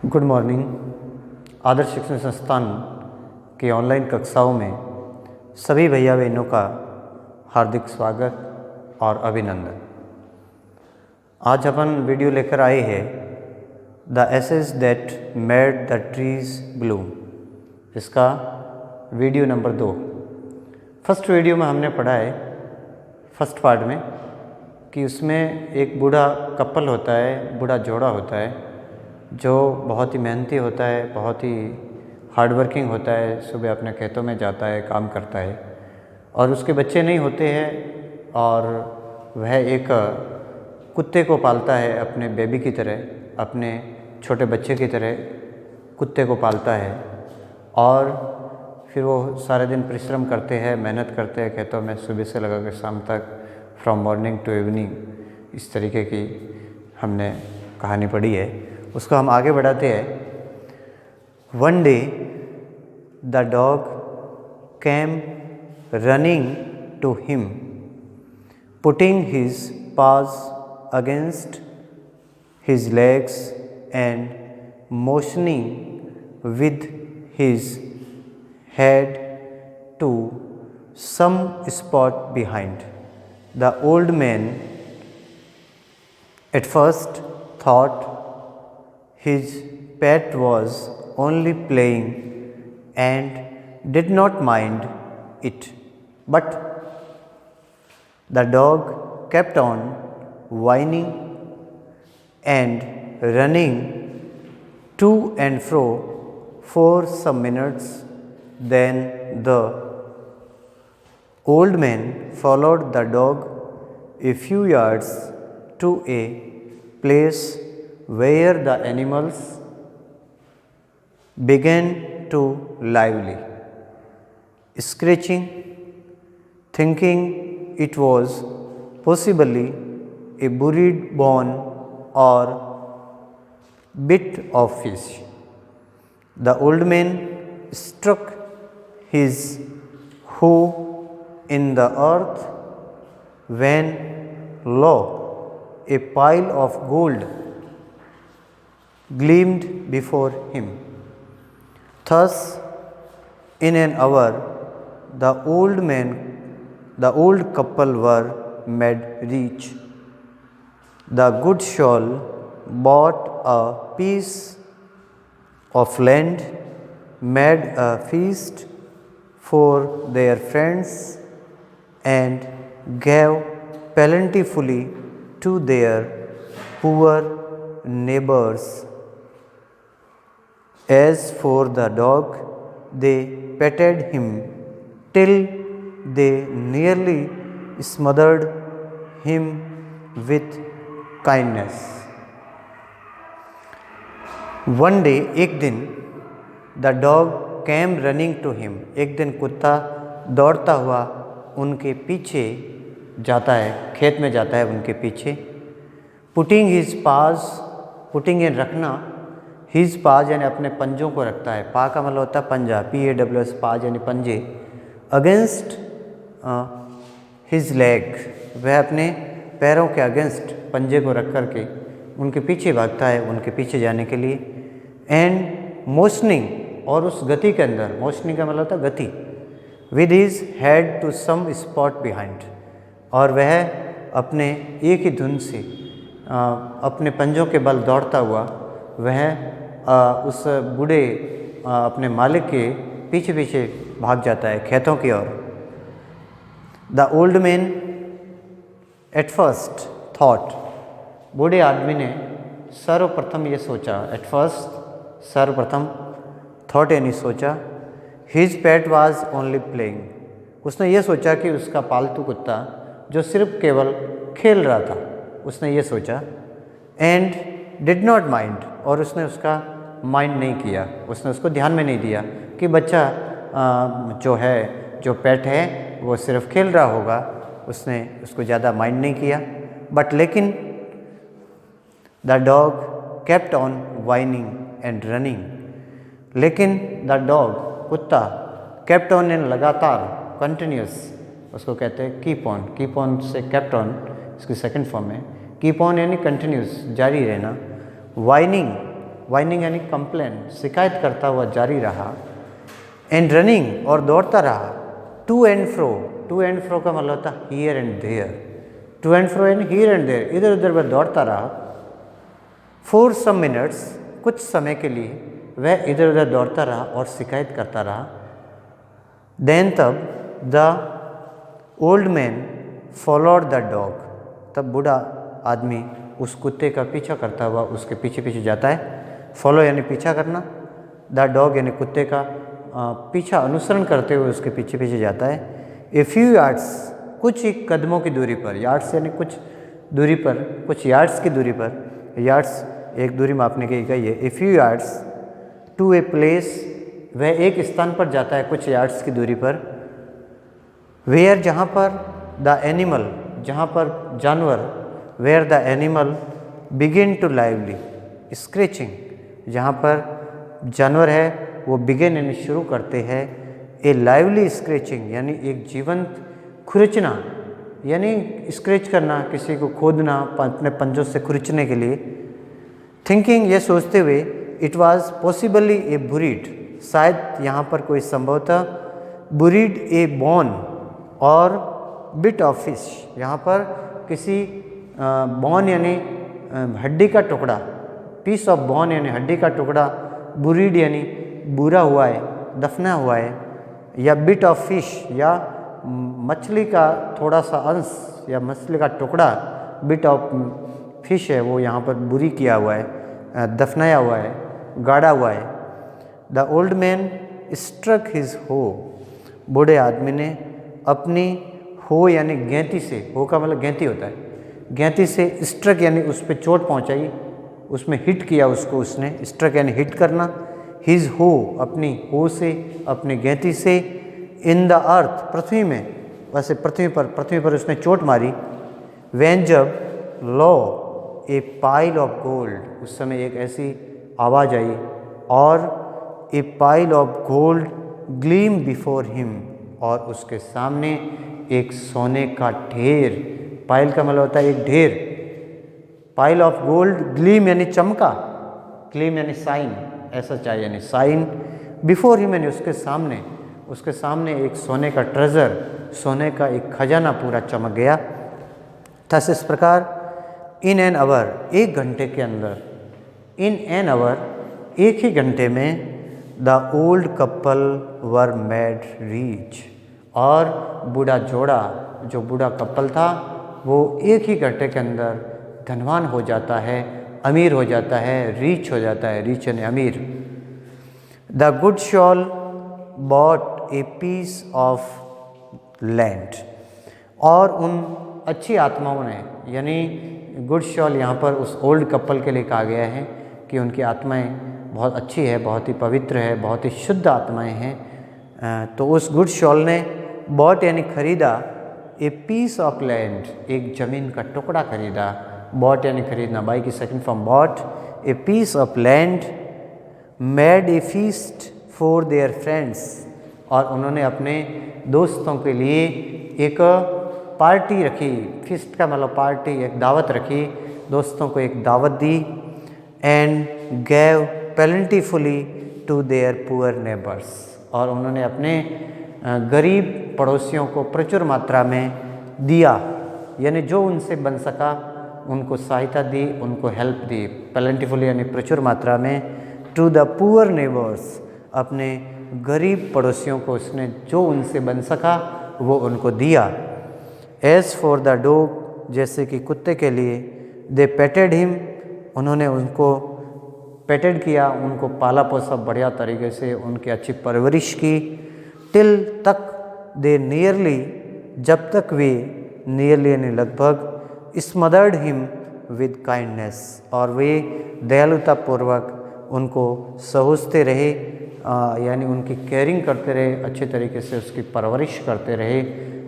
Good morning. आदर्श शिक्षण संस्थान की ऑनलाइन कक्षाओं में सभी भैया बहनों का हार्दिक स्वागत और अभिनंदन। आज अपन वीडियो लेकर आए हैं the ashes that made the trees bloom. इसका वीडियो नंबर 2। फर्स्ट वीडियो में हमने पढ़ा है फर्स्ट पार्ट में कि उसमें एक बूढ़ा कपल होता है, बूढ़ा जोड़ा होता है जो बहुत ही मेहनती होता है, बहुत ही हार्ड वर्किंग होता है। सुबह अपने खेतों में जाता है, काम करता है और उसके बच्चे नहीं होते हैं और वह एक कुत्ते को पालता है अपने बेबी की तरह, अपने छोटे बच्चे की तरह कुत्ते को पालता है। और फिर वो सारे दिन परिश्रम करते हैं, मेहनत करते हैं खेतों में, सुबह से लगा कर शाम तक, फ्रॉम मॉर्निंग टू इवनिंग। इस तरीके की हमने कहानी पढ़ी है। उसको हम आगे बढ़ाते हैं। One day the dog came running to him, putting his paws against his legs and motioning with his head to some spot behind. The old man at first thought his pet was only playing and did not mind it, but the dog kept on whining and running to and fro for some minutes. Then the old man followed the dog a few yards to a place where the animals began to lively, scratching, thinking it was possibly a buried bone or bit of fish. The old man struck his hoe in the earth when lo, a pile of gold gleamed before him. Thus, in an hour, the old couple were made rich. The good soul bought a piece of land, made a feast for their friends, and gave plentifully to their poor neighbors. As for the dog, they petted him till they nearly smothered him with kindness. One day, एक दिन, the dog came running to him. एक दिन कुत्ता दौड़ता हुआ उनके पीछे जाता है, खेत में जाता है उनके पीछे। Putting his paws, putting in रखना, his paws यानी अपने पंजों को रखता है। पा का मतलब होता है पंजा, PAWS, पाज यानी पंजे। अगेंस्ट हिज लेग, वह अपने पैरों के अगेंस्ट पंजे को रख कर के उनके पीछे भागता है, उनके पीछे जाने के लिए। एंड मोशनिंग, और उस गति के अंदर, मोशनिंग का मतलब होता है गति, with his head to some spot behind, और वह अपने एक ही धुन से अपने पंजों के बल दौड़ता हुआ वह उस बूढ़े अपने मालिक के पीछे पीछे भाग जाता है खेतों की ओर। The old man at first thought, बूढ़े आदमी ने सर्वप्रथम ये सोचा, एट फर्स्ट सर्वप्रथम, थॉट यानी सोचा, his pet was only playing, उसने ये सोचा कि उसका पालतू कुत्ता जो सिर्फ केवल खेल रहा था, उसने ये सोचा। एंड डिड नॉट माइंड, और उसने उसका माइंड नहीं किया, उसने उसको ध्यान में नहीं दिया कि बच्चा जो है, जो पेट है वो सिर्फ खेल रहा होगा, उसने उसको ज़्यादा माइंड नहीं किया। बट लेकिन the dog kept on whining and running, लेकिन द डॉग कुत्ता, केप्ट ऑन यानी लगातार, कंटिन्यूस, उसको कहते हैं कीप ऑन से केप्ट ऑन, इसकी सेकंड फॉर्म है। कीप ऑन यानी कंटिन्यूस, जारी रहना। वाइनिंग वाइनिंग यानी कंप्लेन, शिकायत करता हुआ जारी रहा। एंड रनिंग और दौड़ता रहा। To and fro, to and fro का मतलब होता है here and there, to and fro यानी हियर एंड देयर, इधर उधर वह दौड़ता रहा। फॉर सम मिनट्स, कुछ समय के लिए वह इधर उधर दौड़ता रहा और शिकायत करता रहा। देन तब the old man followed the dog, तब बूढ़ा आदमी उस कुत्ते का पीछा करता हुआ उसके पीछे पीछे जाता है। फॉलो यानी पीछा करना, द डॉग यानी कुत्ते का पीछा अनुसरण करते हुए उसके पीछे पीछे जाता है। ए फ्यू यार्ड्स, कुछ ही कदमों की दूरी पर, यार्ड्स यानी कुछ दूरी पर, कुछ यार्ड्स की दूरी पर, यार्ड्स एक दूरी मापने की इकाई है। A few yards to a place, वह एक स्थान पर जाता है कुछ यार्ड्स की दूरी पर। वेयर, जहाँ पर, द एनिमल, जहाँ पर जानवर, where the animal begin to lively scratching, जहाँ पर जानवर है वो बिगिन यानी शुरू करते हैं ए लाइवली स्क्रैचिंग यानी एक जीवंत खुरचना, यानी स्क्रैच करना, किसी को खोदना अपने पंजों से खुरचने के लिए। थिंकिंग, ये सोचते हुए, इट वॉज पॉसिबली ए बुरीड, शायद यहाँ पर कोई संभवतः बुरीड ए बोन और बिट ऑफ फिश, यहाँ पर किसी बोन यानी हड्डी का टुकड़ा, पीस ऑफ बोन यानी हड्डी का टुकड़ा, बुरीड यानी बुरा हुआ है, दफना हुआ है, या बिट ऑफ फिश या मछली का थोड़ा सा अंश या मछली का टुकड़ा, बिट ऑफ फिश है वो यहाँ पर बुरी किया हुआ है, दफनाया हुआ है, गाड़ा हुआ है। The old man struck his hoe, बूढ़े आदमी ने अपनी हो यानी गैंती से, हो का मतलब गैंती होता है, गैंती से स्ट्रक यानी उस पर चोट पहुंचाई, उसमें हिट किया उसको उसने, स्ट्रक यानी हिट करना। हिज हो, अपनी हो से, अपनी गैंती से। इन द अर्थ, पृथ्वी में, वैसे पृथ्वी पर उसने चोट मारी। वैन, जब, लो ए पाइल ऑफ गोल्ड, उस समय एक ऐसी आवाज़ आई, और ए pile of gold gleam before him, और उसके सामने एक सोने का ढेर, पाइल का मतलब होता है एक ढेर, पाइल ऑफ गोल्ड, ग्लीम यानी चमका, ग्लीम यानी साइन, ऐसा चाहिए यानी साइन, बिफोर हिम यानी उसके सामने एक सोने का ट्रेजर, सोने का एक खजाना पूरा चमक गया। थस, इस प्रकार, इन एन आवर, एक घंटे के अंदर, इन एन आवर, एक ही घंटे में, the old couple were made reach, और बूढ़ा जोड़ा, जो बूढ़ा कपल था वो एक ही घंटे के अंदर धनवान हो जाता है, अमीर हो जाता है, रीच हो जाता है, रीच यानी अमीर। The good soul bought a piece of land, और उन अच्छी आत्माओं ने, यानी गुड शॉल यहाँ पर उस ओल्ड कपल के लिए कहा गया है कि उनकी आत्माएं बहुत अच्छी है, बहुत ही पवित्र है, बहुत ही शुद्ध आत्माएं हैं। तो उस गुड शॉल ने बॉट यानी खरीदा, ए पीस ऑफ लैंड, एक ज़मीन का टुकड़ा खरीदा, बॉट यानी खरीदना, बाई की second form bought, a piece of land, made a feast for their friends, और उन्होंने अपने दोस्तों के लिए एक पार्टी रखी, फीस्ट का मतलब पार्टी, एक दावत रखी, दोस्तों को एक दावत दी। And gave plentifully to their poor neighbours, और उन्होंने अपने गरीब पड़ोसियों को प्रचुर मात्रा में दिया, यानी जो उनसे बन सका उनको सहायता दी, उनको हेल्प दी। प्लेंटीफुली यानी प्रचुर मात्रा में, टू द पुअर नेबर्स, अपने गरीब पड़ोसियों को उसने जो उनसे बन सका वो उनको दिया। एज़ फॉर द डॉग, जैसे कि कुत्ते के लिए, दे पेटेड हिम, उन्होंने उनको पेटेड किया, उनको पाला पोसा बढ़िया तरीके से, उनकी अच्छी परवरिश की। टिल, तक, दे नियरली, जब तक वे, नियरली यानी लगभग, स्मदर्ड हिम विद काइंडनेस, और वे दयालुतापूर्वक उनको सहोजते रहे, यानी उनकी केयरिंग करते रहे, अच्छे तरीके से उसकी परवरिश करते रहे।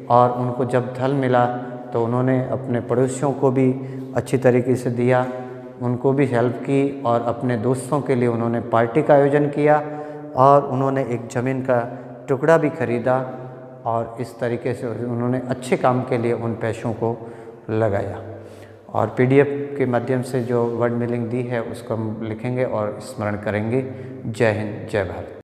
और उनको जब धन मिला तो उन्होंने अपने पड़ोसियों को भी अच्छी तरीके से दिया, उनको भी हेल्प की, और अपने दोस्तों के लिए उन्होंने पार्टी का आयोजन किया, और उन्होंने एक ज़मीन का टुकड़ा भी खरीदा, और इस तरीके से उन्होंने अच्छे काम के लिए उन पैसों को लगाया। और PDF के माध्यम से जो वर्ड मीनिंग दी है उसको हम लिखेंगे और स्मरण करेंगे। जय हिंद, जय भारत।